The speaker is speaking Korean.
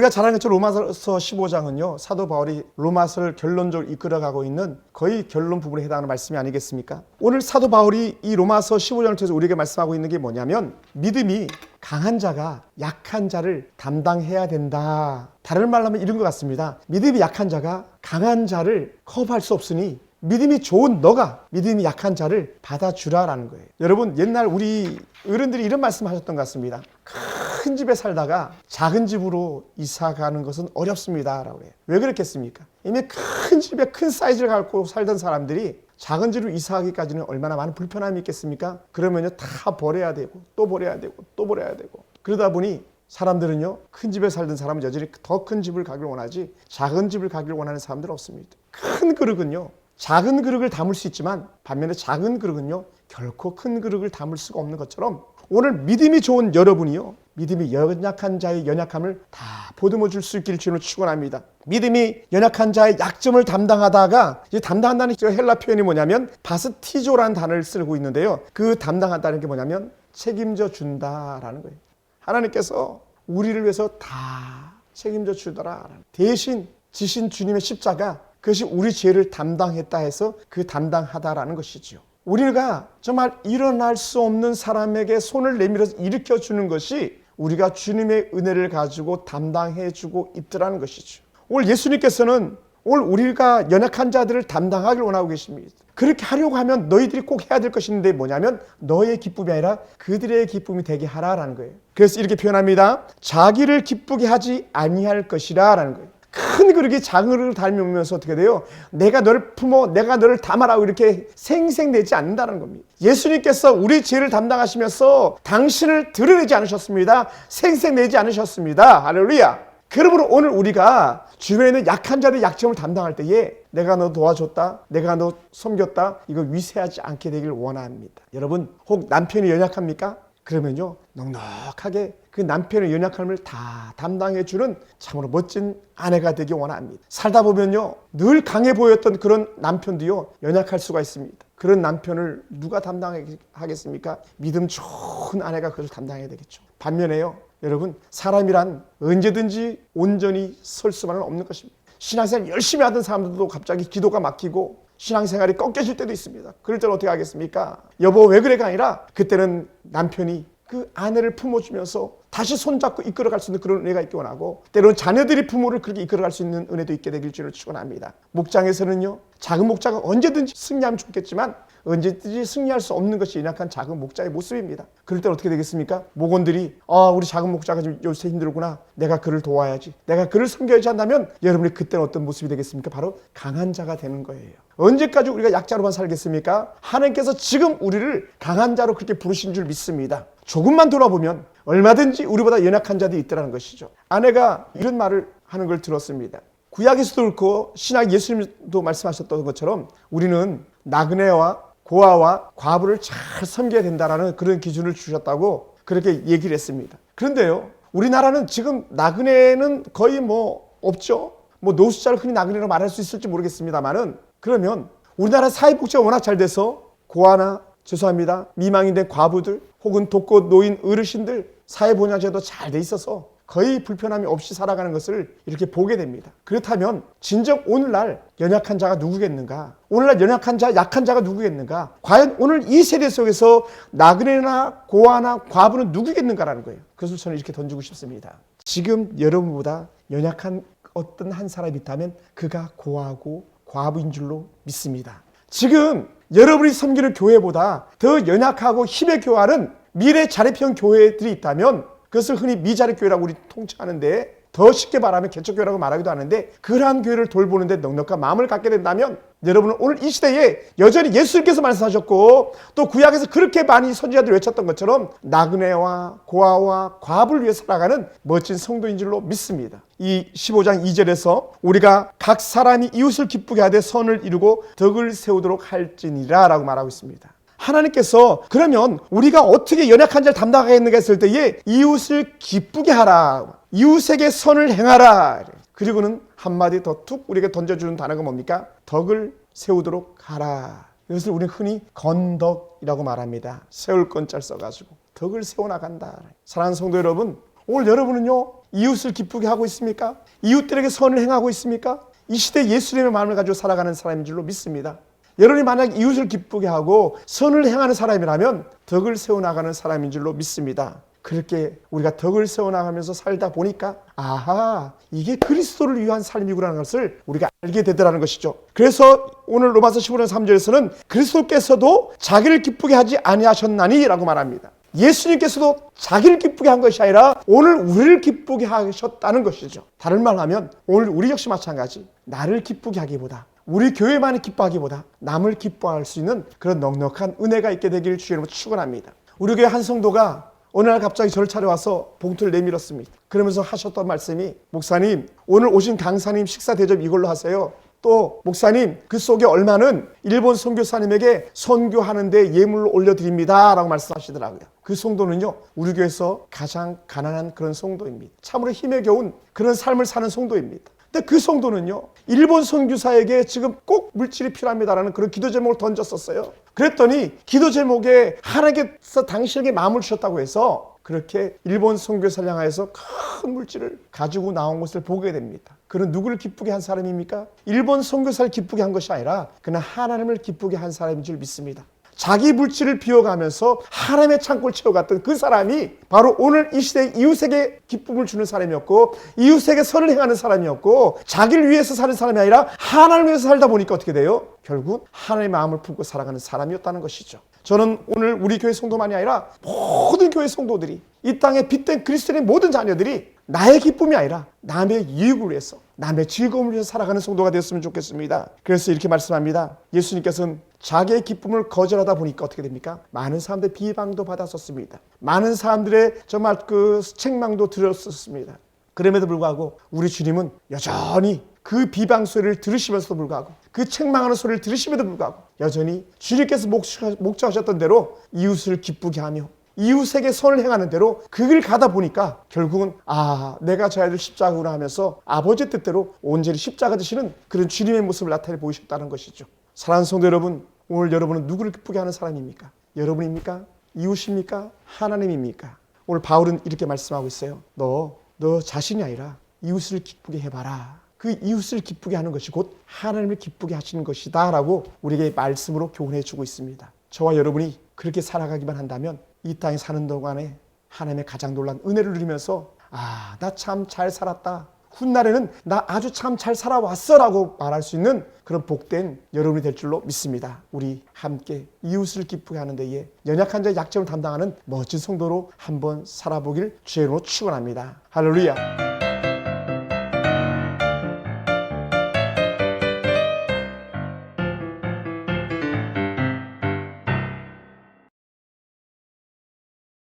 우리가 잘 아는 것처럼 로마서 15장은요, 사도 바울이 로마서를 결론적으로 이끌어가고 있는 거의 결론 부분에 해당하는 말씀이 아니겠습니까? 오늘 사도 바울이 이 로마서 15장을 통해서 우리에게 말씀하고 있는 게 뭐냐면, 믿음이 강한 자가 약한 자를 담당해야 된다. 다른 말로 하면 이런 것 같습니다. 믿음이 약한 자가 강한 자를 커버할 수 없으니 믿음이 좋은 너가 믿음이 약한 자를 받아주라라는 거예요. 여러분, 옛날 우리 어른들이 이런 말씀하셨던 것 같습니다. 큰 집에 살다가 작은 집으로 이사 가는 것은 어렵습니다 라고 해요. 왜 그렇겠습니까? 이미 큰 집에 큰 사이즈를 갖고 살던 사람들이 작은 집으로 이사하기까지는 얼마나 많은 불편함이 있겠습니까? 그러면요, 다 버려야 되고 또 버려야 되고 또 버려야 되고, 그러다 보니 사람들은요, 큰 집에 살던 사람은 여전히 더 큰 집을 가길 원하지 작은 집을 가길 원하는 사람들은 없습니다. 큰 그릇은요, 작은 그릇을 담을 수 있지만 반면에 작은 그릇은요, 결코 큰 그릇을 담을 수가 없는 것처럼, 오늘 믿음이 좋은 여러분이요, 믿음이 연약한 자의 연약함을 다 보듬어 줄 수 있기를 주님을 축원합니다. 믿음이 연약한 자의 약점을 담당하다가, 이제 담당한다는 헬라 표현이 뭐냐면 바스티조라는 단어를 쓰고 있는데요, 그 담당한다는 게 뭐냐면 책임져 준다라는 거예요. 하나님께서 우리를 위해서 다 책임져 주더라. 대신 지신 주님의 십자가, 그것이 우리 죄를 담당했다 해서 그 담당하다라는 것이지요. 우리가 정말 일어날 수 없는 사람에게 손을 내밀어서 일으켜주는 것이 우리가 주님의 은혜를 가지고 담당해주고 있더라는 것이죠. 오늘 예수님께서는 오늘 우리가 연약한 자들을 담당하기를 원하고 계십니다. 그렇게 하려고 하면 너희들이 꼭 해야 될 것이 있는데 뭐냐면 너의 기쁨이 아니라 그들의 기쁨이 되게 하라라는 거예요. 그래서 이렇게 표현합니다. 자기를 기쁘게 하지 아니할 것이라 라는 거예요. 큰 그릇이 작은 그릇을 닮으면서 어떻게 돼요? 내가 너를 품어, 내가 너를 담아라고 이렇게 생생내지 않는다는 겁니다. 예수님께서 우리 죄를 담당하시면서 당신을 드러내지 않으셨습니다. 생생내지 않으셨습니다. 할렐루야. 그러므로 오늘 우리가 주변에 있는 약한 자들의 약점을 담당할 때에 내가 너 도와줬다, 내가 너 섬겼다, 이거 위세하지 않게 되길 원합니다. 여러분, 혹 남편이 연약합니까? 그러면요, 넉넉하게 그 남편의 연약함을 다 담당해주는 참으로 멋진 아내가 되기 원합니다. 살다 보면요, 늘 강해 보였던 그런 남편도요, 연약할 수가 있습니다. 그런 남편을 누가 담당하겠습니까? 믿음 좋은 아내가 그것을 담당해야 되겠죠. 반면에요, 여러분, 사람이란 언제든지 온전히 설 수만은 없는 것입니다. 신앙생활 열심히 하던 사람들도 갑자기 기도가 막히고 신앙생활이 꺾여질 때도 있습니다. 그럴 때는 어떻게 하겠습니까? 여보 왜 그래가 아니라 그때는 남편이 그 아내를 품어주면서 다시 손잡고 이끌어갈 수 있는 그런 은혜가 있기 원하고, 때로는 자녀들이 부모를 그렇게 이끌어갈 수 있는 은혜도 있게 되길 주를 축원합니다. 목장에서는요, 작은 목자가 언제든지 승리하면 좋겠지만 언제든지 승리할 수 없는 것이 연약한 작은 목자의 모습입니다. 그럴 때 어떻게 되겠습니까? 목원들이 우리 작은 목자가 좀 요새 힘들구나, 내가 그를 도와야지, 내가 그를 섬겨야지 한다면 여러분이 그때는 어떤 모습이 되겠습니까? 바로 강한 자가 되는 거예요. 언제까지 우리가 약자로만 살겠습니까? 하나님께서 지금 우리를 강한 자로 그렇게 부르신 줄 믿습니다. 조금만 돌아보면 얼마든지 우리보다 연약한 자들이 있다는 것이죠. 아내가 이런 말을 하는 걸 들었습니다. 구약에서도 그렇고 신약 예수님도 말씀하셨던 것처럼 우리는 나그네와 고아와 과부를 잘 섬겨야 된다라는 그런 기준을 주셨다고 그렇게 얘기를 했습니다. 그런데요, 우리나라는 지금 나그네는 거의 없죠. 노숙자를 흔히 나그네로 말할 수 있을지 모르겠습니다만은, 그러면 우리나라 사회복지가 워낙 잘 돼서 고아나, 죄송합니다, 미망인 된 과부들 혹은 독거 노인 어르신들 사회보장제도 잘 돼 있어서 거의 불편함이 없이 살아가는 것을 이렇게 보게 됩니다. 그렇다면 진정 오늘날 연약한 자가 누구겠는가? 오늘날 연약한 자, 약한 자가 누구겠는가? 과연 오늘 이 세대 속에서 나그네나 고아나 과부는 누구겠는가라는 거예요. 그것을 저는 이렇게 던지고 싶습니다. 지금 여러분보다 연약한 어떤 한 사람이 있다면 그가 고아고 과부인 줄로 믿습니다. 지금 여러분이 섬기는 교회보다 더 연약하고 힘의 교회는 미래 자립형 교회들이 있다면 그것을 흔히 미자립 교회라고 우리 통칭하는데, 더 쉽게 말하면 개척교회라고 말하기도 하는데, 그러한 교회를 돌보는 데 넉넉한 마음을 갖게 된다면 여러분은 오늘 이 시대에 여전히 예수님께서 말씀하셨고 또 구약에서 그렇게 많이 선지자들이 외쳤던 것처럼 나그네와 고아와 과부를 위해 살아가는 멋진 성도인 줄로 믿습니다. 이 15장 2절에서 우리가 각 사람이 이웃을 기쁘게 하되 선을 이루고 덕을 세우도록 할지니라 라고 말하고 있습니다. 하나님께서 그러면 우리가 어떻게 연약한 자를 담당하겠는가 했을 때에 이웃을 기쁘게 하라, 이웃에게 선을 행하라. 그리고는 한마디 더 툭 우리에게 던져주는 단어가 뭡니까? 덕을 세우도록 하라. 이것을 우리는 흔히 건덕이라고 말합니다. 세울 건자를 써가지고 덕을 세워나간다. 사랑하는 성도 여러분, 오늘 여러분은요, 이웃을 기쁘게 하고 있습니까? 이웃들에게 선을 행하고 있습니까? 이 시대 예수님의 마음을 가지고 살아가는 사람인 줄로 믿습니다. 여러분이 만약 이웃을 기쁘게 하고 선을 행하는 사람이라면 덕을 세워나가는 사람인 줄로 믿습니다. 그렇게 우리가 덕을 세워나가면서 살다 보니까 아하, 이게 그리스도를 위한 삶이구나 하는 것을 우리가 알게 되더라는 것이죠. 그래서 오늘 로마서 15장 3절에서는 그리스도께서도 자기를 기쁘게 하지 아니하셨나니 라고 말합니다. 예수님께서도 자기를 기쁘게 한 것이 아니라 오늘 우리를 기쁘게 하셨다는 것이죠. 다른 말로 하면 오늘 우리 역시 마찬가지, 나를 기쁘게 하기보다, 우리 교회만이 기뻐하기보다 남을 기뻐할 수 있는 그런 넉넉한 은혜가 있게 되기를 주의 이름으로 축원합니다. 우리 교회 한 성도가 어느 날 갑자기 저를 찾아와서 봉투를 내밀었습니다. 그러면서 하셨던 말씀이, 목사님, 오늘 오신 강사님 식사 대접 이걸로 하세요. 또 목사님, 그 속에 얼마는 일본 선교사님에게 선교하는데 예물로 올려드립니다 라고 말씀하시더라고요. 그 성도는요, 우리 교회에서 가장 가난한 그런 성도입니다. 참으로 힘에 겨운 그런 삶을 사는 성도입니다. 근데 그 성도는요, 일본 선교사에게 지금 꼭 물질이 필요합니다라는 그런 기도 제목을 던졌었어요. 그랬더니 기도 제목에 하나님께서 당신에게 마음을 주셨다고 해서 그렇게 일본 선교사를 향하여서 큰 물질을 가지고 나온 것을 보게 됩니다. 그는 누구를 기쁘게 한 사람입니까? 일본 선교사를 기쁘게 한 것이 아니라 그는 하나님을 기쁘게 한 사람인 줄 믿습니다. 자기 물질을 비워가면서 하나님의 창고를 채워갔던 그 사람이 바로 오늘 이 시대에 이웃에게 기쁨을 주는 사람이었고, 이웃에게 선을 행하는 사람이었고, 자기를 위해서 사는 사람이 아니라 하나님을 위해서 살다 보니까 어떻게 돼요? 결국 하나님의 마음을 품고 살아가는 사람이었다는 것이죠. 저는 오늘 우리 교회 성도만이 아니라 모든 교회 성도들이, 이 땅에 빚된 그리스도인의 모든 자녀들이 나의 기쁨이 아니라 남의 이익을 위해서, 남의 즐거움을 위해서 살아가는 성도가 되었으면 좋겠습니다. 그래서 이렇게 말씀합니다. 예수님께서는 자기의 기쁨을 거절하다 보니까 어떻게 됩니까? 많은 사람들의 비방도 받았었습니다. 많은 사람들의 정말 그 책망도 들었었습니다. 그럼에도 불구하고 우리 주님은 여전히 그 비방 소리를 들으시면서도 불구하고, 그 책망하는 소리를 들으심에도 불구하고 여전히 주님께서 목적하셨던 대로 이웃을 기쁘게 하며 이웃에게 선을 행하는 대로 그 길 가다 보니까 결국은 내가 저 아이들 십자가구나 하면서 아버지 뜻대로 온전히 십자가 되시는 그런 주님의 모습을 나타내 보이셨다는 것이죠. 사랑하는 성도 여러분, 오늘 여러분은 누구를 기쁘게 하는 사람입니까? 여러분입니까? 이웃입니까? 하나님입니까? 오늘 바울은 이렇게 말씀하고 있어요. 너 자신이 아니라 이웃을 기쁘게 해봐라. 그 이웃을 기쁘게 하는 것이 곧 하나님을 기쁘게 하시는 것이다 라고 우리에게 말씀으로 교훈해 주고 있습니다. 저와 여러분이 그렇게 살아가기만 한다면 이 땅에 사는 동안에 하나님의 가장 놀라운 은혜를 누리면서 나 참 잘 살았다, 훗날에는 나 아주 참 잘 살아왔어 라고 말할 수 있는 그런 복된 여러분이 될 줄로 믿습니다. 우리 함께 이웃을 기쁘게 하는 데에 연약한 자의 약점을 담당하는 멋진 성도로 한번 살아보길 주의 이름으로 축원합니다. 할렐루야.